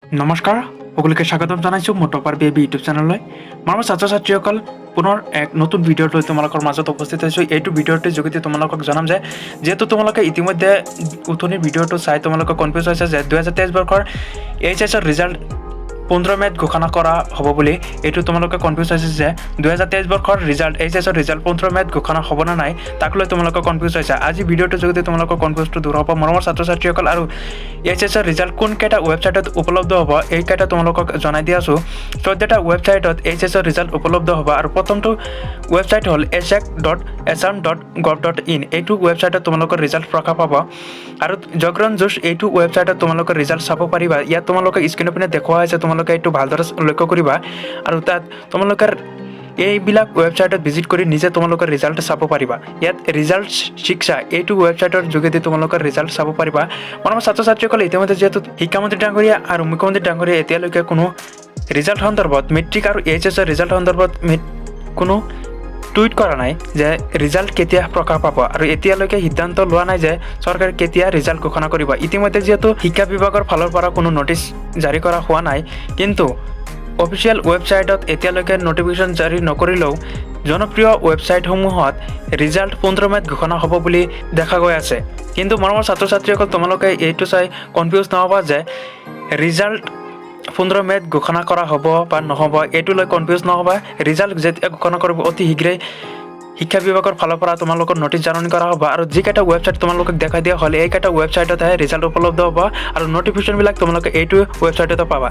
নমস্কাৰ, সকলোকে স্বাগতম জনাইছোঁ মোৰ টপাৰ বেবী ইউটিউব চেনেললৈ। মোৰ ছাত্ৰ ছাত্ৰীসকল পুনৰ এক নতুন ভিডিঅ'ত লৈ তোমালোকৰ মাজত উপস্থিত হৈছোঁ। এইটো ভিডিঅ'টোৰ যোগেদি তোমালোকক জনাম যে যিহেতু তোমালোকে ইতিমধ্যে উঠনিৰ ভিডিঅ'টো চাই তোমালোকে কনফিউজ হৈছে যে 2023 বৰ্ষৰ এইচএছৰ ৰিজাল্ট 15 মে'ত ঘোষণা কৰা হ'ব বুলি। এইটো তোমালোকে কনফিউজ হৈছে যে 2023 বৰ্ষৰ ৰিজাল্ট এইচএছৰ ৰিজাল্ট 15 মে'ত ঘোষণা হ'ব নে নাই, তাক লৈ তোমালোকে কনফিউজ হৈছে। আজি ভিডিঅ'টোৰ যোগেদি তোমালোকৰ কনফিউজটো দূৰ হ'ব। মৰমৰ ছাত্ৰ ছাত্ৰীসকল, আৰু এইচএছৰ ৰিজাল্ট কোনকেইটা ৱেবছাইটত উপলব্ধ হ'ব এইকেইটা তোমালোকক জনাই দি আছোঁ। 14টা ৱেবছাইটত এইচএছৰ ৰিজাল্ট উপলব্ধ হ'ব, আৰু প্ৰথমটো ৱেবছাইট হ'ল asec.assam.gov.in। এইটো ৱেবছাইটত তোমালোকৰ ৰিজাল্ট প্ৰকাশ পাব, আৰু জগৰণ জোশ এইটো ৱেবছাইটত তোমালোকৰ ৰিজাল্ট চাব পাৰিবা। ইয়াত তোমালোকে স্ক্ৰীনৰ পিনে দেখুওৱা হৈছে, তোমালোকে এইটো ভালদৰে লক্ষ্য কৰিবা, আৰু তাত তোমালোকে এইবিলাক ৱেবছাইটত ভিজিট কৰি নিজে তোমালোকৰ ৰিজাল্ট চাব পাৰিবা। ইয়াত ৰিজাল্ট শিক্ষা এইটো ৱেবছাইটৰ যোগেদি তোমালোকৰ ৰিজাল্ট চাব পাৰিবা। মৰমৰ ছাত্ৰ ছাত্ৰীসকলে ইতিমধ্যে যিহেতু শিক্ষামন্ত্ৰী ডাঙৰীয়া আৰু মুখ্যমন্ত্ৰী ডাঙৰীয়া এতিয়ালৈকে কোনো ৰিজাল্ট সন্দৰ্ভত মেট্ৰিক আৰু এইচএছৰ ৰিজাল্ট সন্দৰ্ভত কোনো টুইট কৰা নাই যে ৰিজাল্ট কেতিয়া প্ৰকাশ পাব, আৰু এতিয়ালৈকে সিদ্ধান্ত লোৱা নাই যে চৰকাৰে কেতিয়া ৰিজাল্ট ঘোষণা কৰিব। ইতিমধ্যে যিহেতু শিক্ষা বিভাগৰ ফালৰ পৰা কোনো নটিচ জাৰি কৰা হোৱা নাই, কিন্তু অফিচিয়েল ৱেবছাইটত এতিয়ালৈকে নটিফিকেশ্যন জাৰি নকৰিলেও জনপ্ৰিয় ৱেবছাইটসমূহত ৰিজাল্ট 15 মে'ত ঘোষণা হ'ব বুলি দেখা গৈ আছে। কিন্তু মৰমৰ ছাত্ৰ ছাত্ৰীসকল, তোমালোকে এইটো চাই কনফিউজ নহ'বা যে ৰিজাল্ট 15 মে'ত ঘোষণা কৰা হ'ব বা নহ'ব, এইটো লৈ কনফিউজ নহ'বা। ৰিজাল্ট যেতিয়া ঘোষণা কৰিব অতি শীঘ্ৰেই শিক্ষা বিভাগৰ ফালৰ পৰা তোমালোকৰ নটিচ জাননী কৰা হ'ব, আৰু যিকেইটা ৱেবছাইট তোমালোকক দেখাই দিয়া হ'ল এইকেইটা ৱেবছাইটতহে ৰিজাল্ট উপলব্ধ হ'ব, আৰু নটিফিকেশ্যনবিলাক তোমালোকে এইটো ৱেবছাইটতে পাবা।